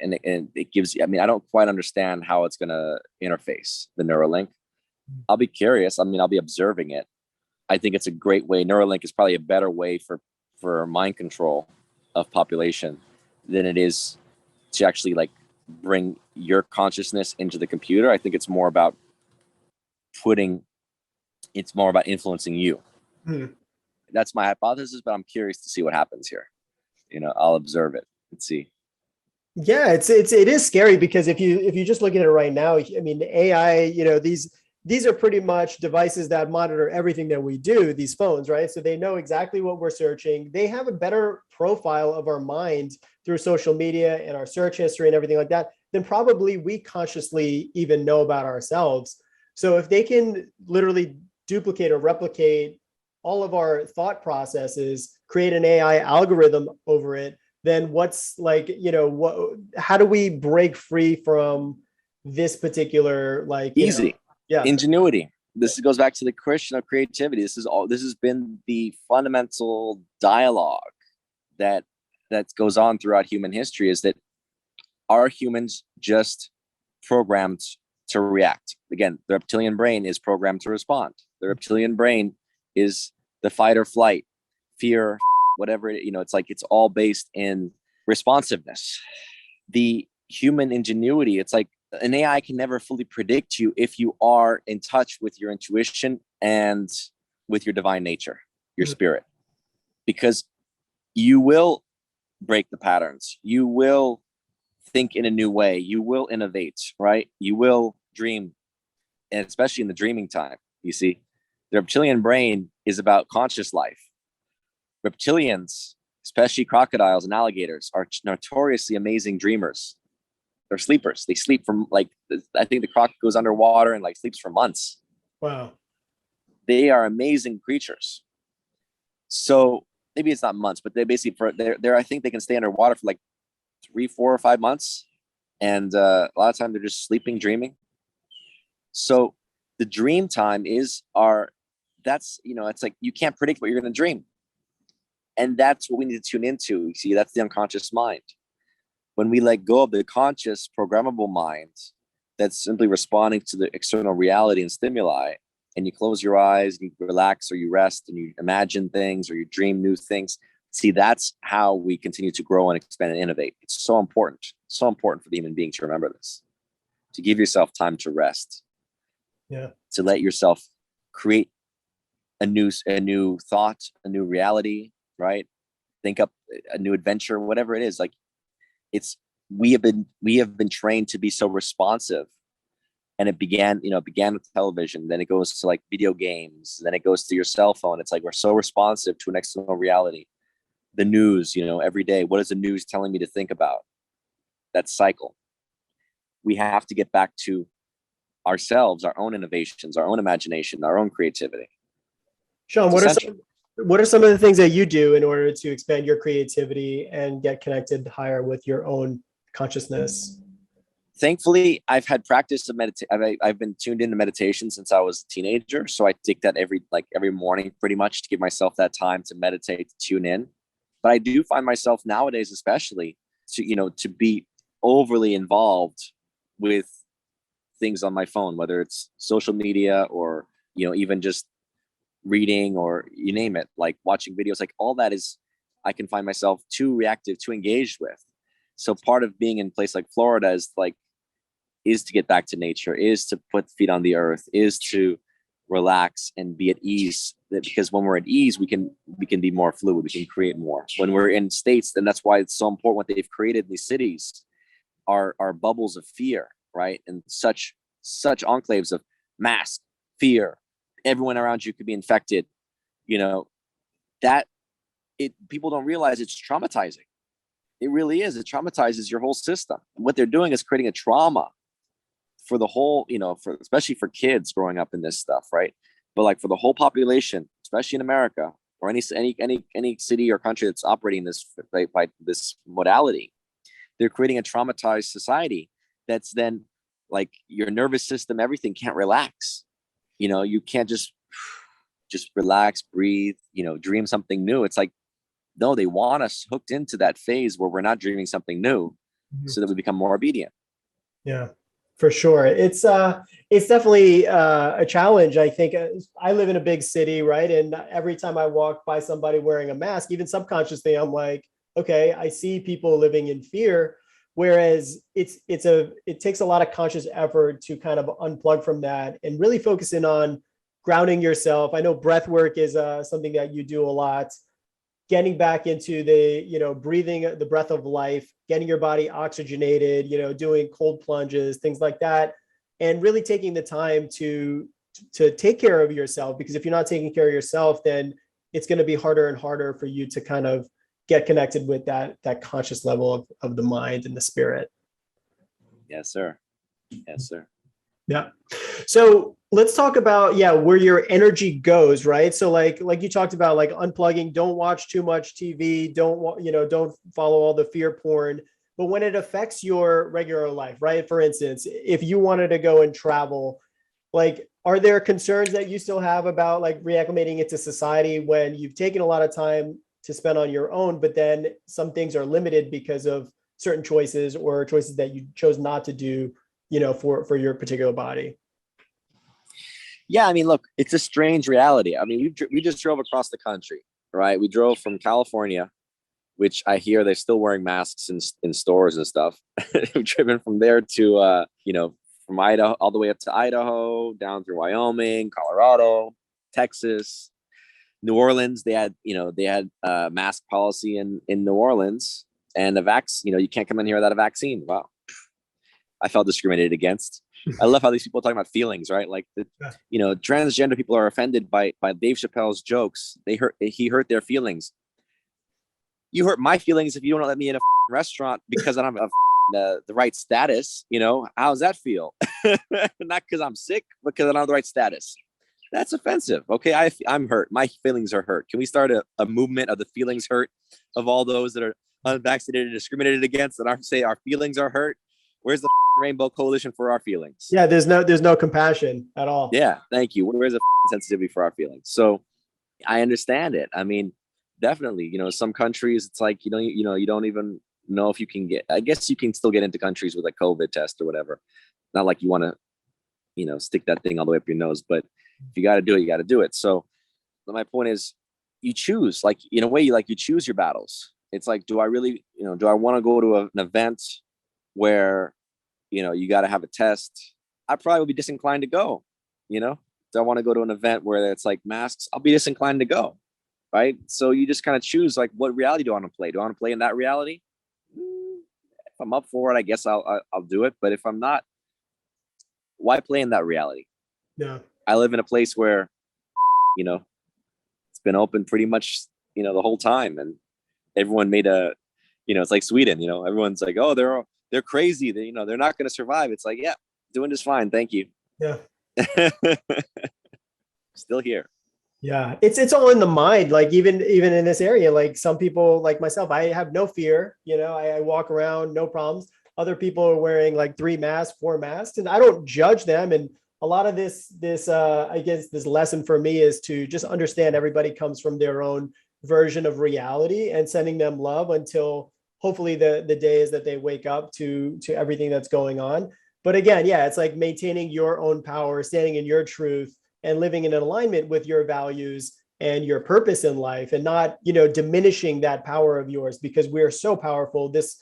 and it gives you, I don't quite understand how it's going to interface the Neuralink. I'll be curious. I'll be observing it. I think it's a great way. Neuralink is probably a better way for mind control of population than it is to actually bring your consciousness into the computer. I think it's more about influencing you. That's my hypothesis, but I'm curious to see what happens here. I'll observe it and see. Yeah, it is scary, because if you just look at it right now, the AI, these are pretty much devices that monitor everything that we do, these phones, right? So they know exactly what we're searching. They have a better profile of our mind through social media and our search history and everything like that than probably we consciously even know about ourselves. So if they can literally duplicate or replicate all of our thought processes, create an AI algorithm over it, then how do we break free from this particular easy? Yeah. Ingenuity. This goes back to the question of creativity. This has been the fundamental dialogue that goes on throughout human history, is that, are humans just programmed to react? Again, the reptilian brain is programmed to respond. The reptilian brain is the fight or flight, fear, whatever, it's all based in responsiveness. The human ingenuity, it's like an AI can never fully predict you if you are in touch with your intuition and with your divine nature. your spirit, because you will break the patterns. You will think in a new way. You will innovate, right? You will dream, and especially in the dreaming time, you see, the reptilian brain is about conscious life. Reptilians, especially crocodiles and alligators, are notoriously amazing dreamers. They're sleepers. They sleep from, like, I think the croc goes underwater and like sleeps for months. Wow. They are amazing creatures. So maybe it's not months, but they basically they're I think they can stay underwater for like 3, 4, or 5 months, and a lot of time they're just sleeping, dreaming. So the dream time is that's, it's like you can't predict what you're going to dream, and that's what we need to tune into. You see, that's the unconscious mind. When we let go of the conscious programmable mind that's simply responding to the external reality and stimuli, and you close your eyes, and you relax, or you rest, and you imagine things, or you dream new things. See, that's how we continue to grow and expand and innovate. It's so important for the human being to remember this, to give yourself time to rest, to let yourself create a new thought, a new reality, right? Think up a new adventure, whatever it is. Like, we have been trained to be so responsive. And it began with television, then it goes to like video games, then it goes to your cell phone. It's like we're so responsive to an external reality. The news, every day, what is the news telling me to think about? That cycle. We have to get back to ourselves, our own innovations, our own imagination, our own creativity. Sean, what are some of the things that you do in order to expand your creativity and get connected higher with your own consciousness? Thankfully, I've had practice of meditation. I've been tuned into meditation since I was a teenager. So I take that every morning pretty much, to give myself that time to meditate, to tune in. But I do find myself nowadays, especially, to be overly involved with things on my phone, whether it's social media or, even just reading, or you name it, like watching videos, like all that I can find myself too reactive, too engaged with. So part of being in a place like Florida is to get back to nature, is to put feet on the earth, is to relax and be at ease. Because when we're at ease, we can be more fluid, we can create more. When we're in states, then that's why it's so important what they've created in these cities are bubbles of fear, right? And such enclaves of mask, fear, everyone around you could be infected, people don't realize it's traumatizing. It really is. It traumatizes your whole system. And what they're doing is creating a trauma for the whole, especially for kids growing up in this stuff, right? But like for the whole population, especially in America, or any city or country that's operating this by this modality, they're creating a traumatized society that's then like your nervous system, everything can't relax. You can't just relax, breathe, dream something new. It's like, no, they want us hooked into that phase where we're not dreaming something new, so that we become more obedient. Yeah, for sure. It's definitely a challenge. I think I live in a big city, right? And every time I walk by somebody wearing a mask, even subconsciously, I'm like, okay, I see people living in fear. Whereas it takes a lot of conscious effort to kind of unplug from that and really focus in on grounding yourself. I know breath work is something that you do a lot. Getting back into the, breathing the breath of life, getting your body oxygenated, doing cold plunges, things like that, and really taking the time to take care of yourself. Because if you're not taking care of yourself, then it's going to be harder and harder for you to kind of get connected with that conscious level of the mind and the spirit. Yes, sir. Yeah. So let's talk about, where your energy goes, right? So like you talked about, like unplugging, don't watch too much TV, don't follow all the fear porn. But when it affects your regular life, right? For instance, if you wanted to go and travel, like, are there concerns that you still have about like reacclimating into society when you've taken a lot of time to spend on your own, but then some things are limited because of certain choices or choices that you chose not to do, for your particular body? Yeah, I mean, look, it's a strange reality. I mean, we just drove across the country, right? We drove from California, which I hear they're still wearing masks in stores and stuff. We've driven from there to, from Idaho, all the way up to Idaho, down through Wyoming, Colorado, Texas. New Orleans, they had mask policy in New Orleans, and you can't come in here without a vaccine. Wow, I felt discriminated against. I love how these people are talking about feelings, right? Like transgender people are offended by Dave Chappelle's jokes. He hurt their feelings. You hurt my feelings if you don't let me in a restaurant because I don't have the right status. How does that feel? Not because I'm sick, but because I don't have the right status. That's offensive. Okay, I'm hurt. My feelings are hurt. Can we start a movement of the feelings hurt of all those that are unvaccinated and discriminated against that say our feelings are hurt? Where's the Rainbow Coalition for our feelings? Yeah, there's no compassion at all. Yeah, thank you. Where's the sensitivity for our feelings? So I understand it. I mean, definitely, some countries, it's like, you don't even know if you can I guess you can still get into countries with a COVID test or whatever. Not like you want to, stick that thing all the way up your nose, but if you got to do it, you got to do it. So my point is, you choose, like, in a way, you choose your battles. It's like, do I really, do I want to go to an event where, you got to have a test? I probably would be disinclined to go. Do I want to go to an event where it's like masks? I'll be disinclined to go. Right. So you just kind of choose, like, what reality do I want to play? Do I want to play in that reality? If I'm up for it, I guess I'll do it. But if I'm not, why play in that reality? Yeah. I live in a place where, it's been open pretty much, the whole time, and everyone made it's like Sweden, everyone's like, oh, they're crazy. They're not going to survive. It's like, yeah, doing just fine. Thank you. Yeah. Still here. Yeah, it's all in the mind. Like even in this area, like some people like myself, I have no fear. I walk around, no problems. Other people are wearing like 3 masks, 4 masks, and I don't judge them. And a lot of this I guess this lesson for me is to just understand everybody comes from their own version of reality, and sending them love until hopefully the day is that they wake up to everything that's going on. But again, yeah, it's like maintaining your own power, standing in your truth, and living in alignment with your values and your purpose in life, and not, diminishing that power of yours, because we're so powerful. This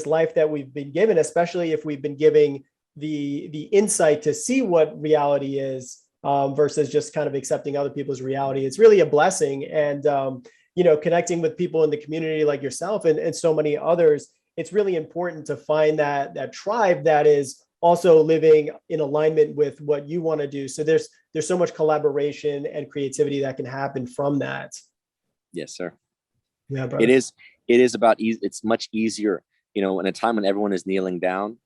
life that we've been given, especially if we've been giving the insight to see what reality is, versus just kind of accepting other people's reality. It's really a blessing. And, connecting with people in the community like yourself and so many others, it's really important to find that tribe that is also living in alignment with what you want to do. So there's so much collaboration and creativity that can happen from that. Yes, sir. Yeah, brother. It is about it's much easier, in a time when everyone is kneeling down,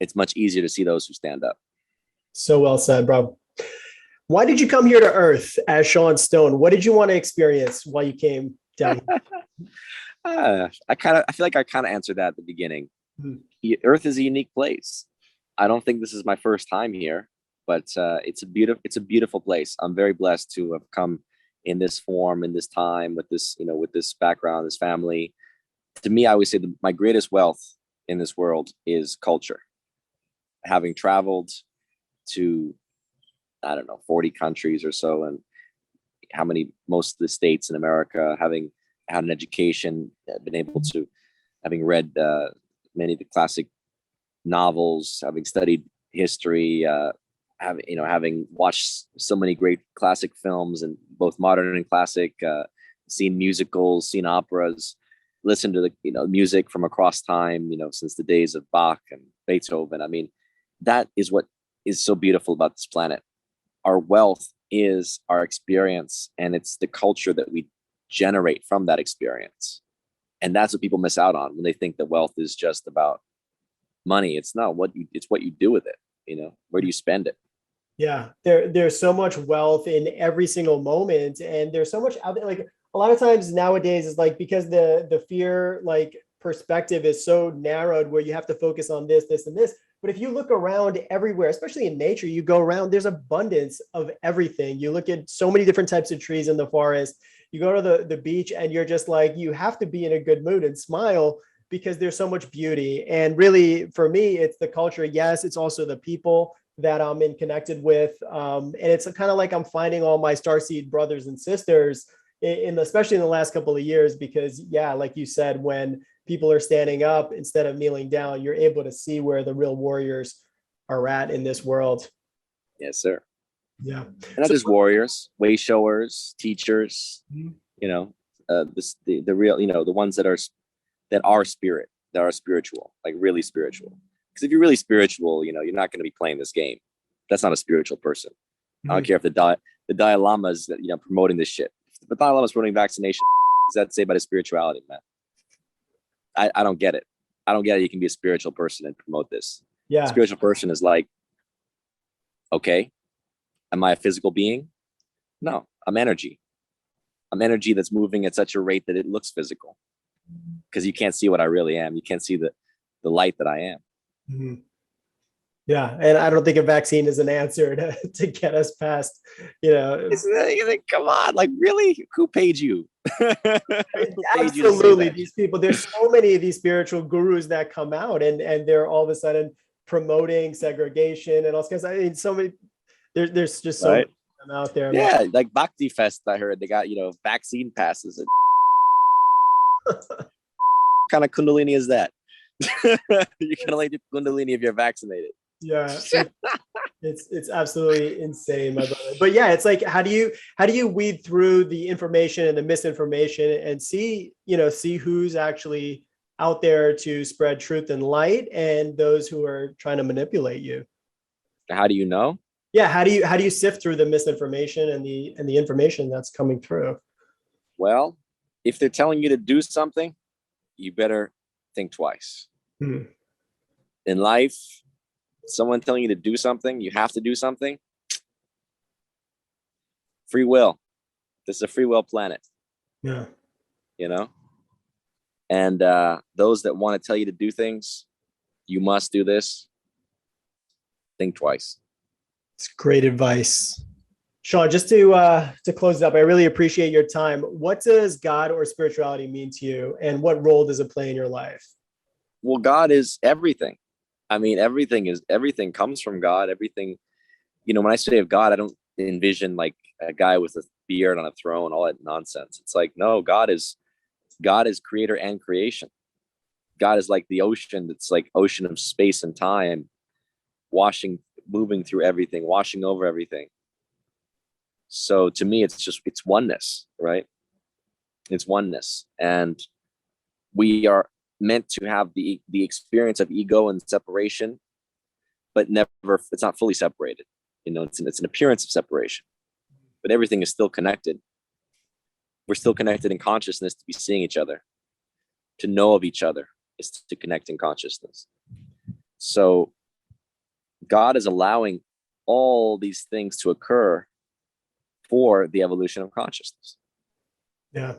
it's much easier to see those who stand up. So well said, bro. Why did you come here to Earth as Sean Stone? What did you want to experience while you came down here? I feel like I kind of answered that at the beginning. Earth is a unique place. I don't think this is my first time here, but it's a beautiful place. I'm very blessed to have come in this form, in this time, with this, with this background, this family. To me, I always say that my greatest wealth in this world is culture. Having traveled to, 40 countries or so, and most of the states in America, having had an education, been able to, having read many of the classic novels, having studied history, having watched so many great classic films, and both modern and classic, seen musicals, seen operas, listened to the music from across time, since the days of Bach and Beethoven. I mean, that is what is so beautiful about this planet. Our wealth is our experience, and it's the culture that we generate from that experience. And that's what people miss out on when they think that wealth is just about money. It's not. It's what you do with it. Where do you spend it? Yeah, there's so much wealth in every single moment, and there's so much out there. Like a lot of times nowadays is like, because the fear like perspective is so narrowed, where you have to focus on this, and this. But if you look around everywhere, especially in nature, you go around, there's abundance of everything. You look at so many different types of trees in the forest. You go to the beach, and you're just like, you have to be in a good mood and smile, because there's so much beauty. And really, for me, it's the culture. Yes, it's also the people that I'm connected with. And it's kind of like I'm finding all my starseed brothers and sisters, especially in the last couple of years, because yeah, like you said, when people are standing up instead of kneeling down, you're able to see where the real warriors are at in this world. Yes, sir. Yeah. And not So, just warriors, way showers, teachers, Mhm. you know, the real, the ones that are spirit, that are spiritual, like really spiritual. Because if you're really spiritual, you're not going to be playing this game. That's not a spiritual person. I don't care if the Dalai Lama is, promoting this shit. If the Dalai Lama is promoting vaccination, what does that say about his spirituality, man? I don't get it. I don't get it. You can be a spiritual person and promote this. yeah. Spiritual person is like, okay, am I a physical being? No, I'm energy. I'm energy that's moving at such a rate that it looks physical, because you can't see what I really am. You can't see the light that I am. Mhm. Yeah. And I don't think a vaccine is an answer to get us past, Come on, like, really? Who paid you? Who paid you to say absolutely. that? These people, there's so many of these spiritual gurus that come out and they're all of a sudden promoting segregation and all kinds. I mean, so many, there's just so many Right? of them out there, man. Yeah, like Bhakti Fest, I heard they got, vaccine passes. And what kind of Kundalini is that? You can only do Kundalini if you're vaccinated. Yeah. It's absolutely insane, my brother. But yeah, it's like how do you weed through the information and the misinformation and see who's actually out there to spread truth and light and those who are trying to manipulate you? How do you know? Yeah, how do you sift through the misinformation and the information that's coming through? Well, if they're telling you to do something, you better think twice. Hmm. In life, someone telling you to do something, you have to do something. Free will. This is a free will planet, Yeah. you know? And those that want to tell you to do things, you must do this, think twice. It's great advice. Sean, just to close it up, I really appreciate your time. What does God or spirituality mean to you, and what role does it play in your life? Well, God is everything. I mean, everything comes from God. Everything, when I say of God, I don't envision like a guy with a beard on a throne, all that nonsense. It's like, no, God is creator and creation. God is like the ocean. That's like ocean of space and time, moving through everything, washing over everything. So to me, it's oneness, right? It's oneness. And we are meant to have the experience of ego and separation, but it's not fully separated. It's an appearance of separation, but everything is still connected. We're still connected in consciousness to be seeing each other. To know of each other is to connect in consciousness. So God is allowing all these things to occur for the evolution of consciousness. Yeah.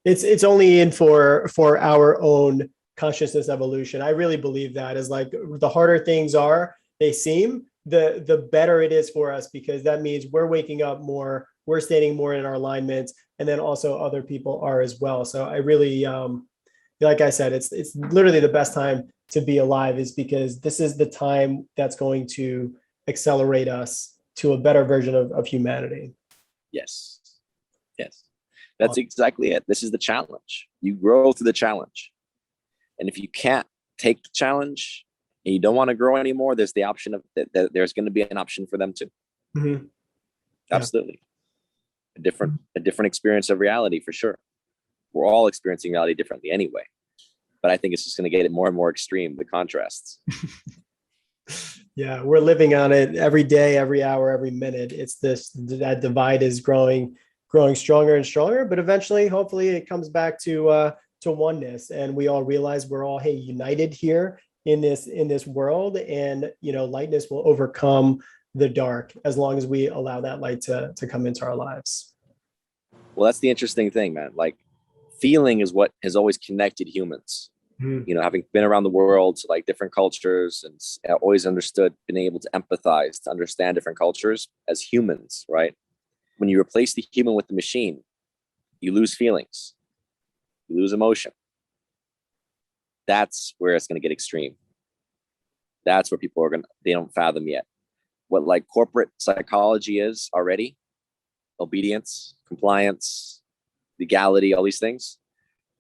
It's only in for our own consciousness evolution. I really believe that is like the harder things they seem, the better it is for us, because that means we're waking up more, we're standing more in our alignments, and then also other people are as well. So I really like I said, it's literally the best time to be alive, is because this is the time that's going to accelerate us to a better version of humanity. Yes. Yes. That's exactly it. This is the challenge. You grow through the challenge. And if you can't take the challenge and you don't want to grow anymore, there's the option of that there's going to be an option for them too. Mm-hmm. Yeah. Absolutely. A different experience of reality, for sure. We're all experiencing reality differently anyway. But I think it's just going to get it more and more extreme, the contrasts. Yeah, we're living on it every day, every hour, every minute. It's that divide is growing stronger and stronger, but eventually, hopefully, it comes back to oneness, and we all realize we're all united here in this world, and lightness will overcome the dark as long as we allow that light to come into our lives. Well, that's the interesting thing, man. Like, feeling is what has always connected humans. Having been around the world, like different cultures, and always understood, been able to empathize, to understand different cultures as humans, right? When you replace the human with the machine, you lose feelings, you lose emotion. That's where it's going to get extreme. That's where people they don't fathom yet what like corporate psychology is already. Obedience, compliance, legality, all these things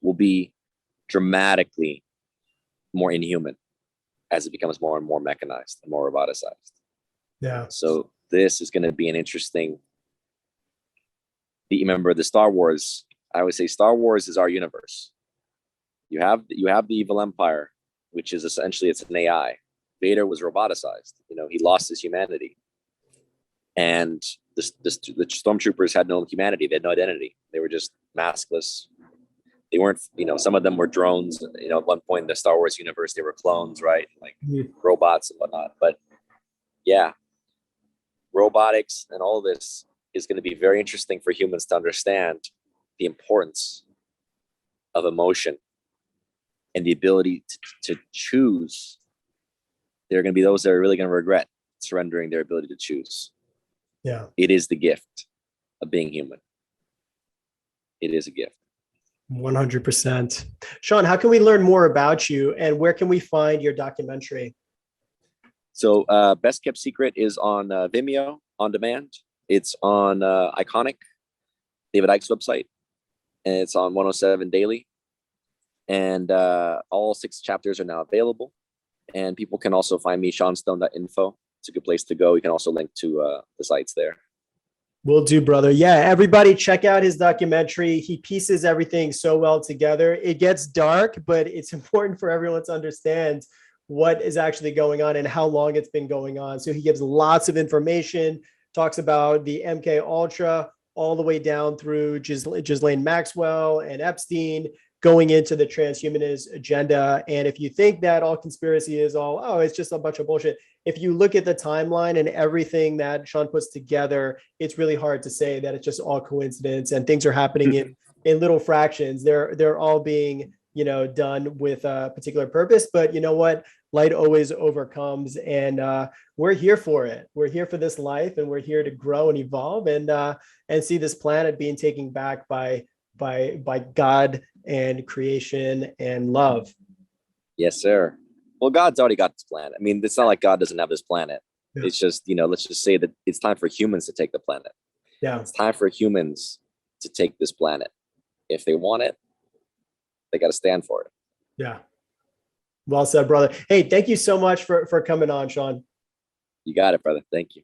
will be dramatically more inhuman as it becomes more and more mechanized and more roboticized. Yeah. So this is going to be an interesting. You remember the Star Wars? I would say Star Wars is our universe. You have the evil empire, which is essentially, it's an AI. Vader was roboticized. You know, he lost his humanity, and the stormtroopers had no humanity. They had no identity. They were just maskless. They weren't, you know, some of them were drones. You know, at one point in the Star Wars universe, they were clones, right? Like robots and whatnot. But yeah, robotics and all this is going to be very interesting for humans to understand the importance of emotion and the ability to choose. There are going to be those that are really going to regret surrendering their ability to choose. Yeah. It is the gift of being human. It is a gift. 100%. Sean, how can we learn more about you, and where can we find your documentary? So Best Kept Secret is on Vimeo on demand. It's on Iconic, David Icke's website, and it's on 107 Daily. And all 6 chapters are now available. And people can also find me, seanstone.info. It's a good place to go. You can also link to the sites there. Will do, brother. Yeah, everybody check out his documentary. He pieces everything so well together. It gets dark, but it's important for everyone to understand what is actually going on and how long it's been going on. So he gives lots of information, talks about the MK Ultra all the way down through Ghislaine Maxwell and Epstein, going into the transhumanist agenda. And if you think that all conspiracy is it's just a bunch of bullshit, if you look at the timeline and everything that Sean puts together, it's really hard to say that it's just all coincidence and things are happening in little fractions. They're all being, you know, done with a particular purpose. But you know what? Light always overcomes, and we're here for it. We're here for this life, and we're here to grow and evolve and see this planet being taken back by God and creation and love. Yes, sir. Well, God's already got this planet. I mean, it's not like God doesn't have this planet. Yeah. It's just, you know, let's just say that it's time for humans to take the planet. Yeah. It's time for humans to take this planet. If they want it, they got to stand for it. Yeah. Well said, brother. Hey, thank you so much for coming on, Sean. You got it, brother. Thank you.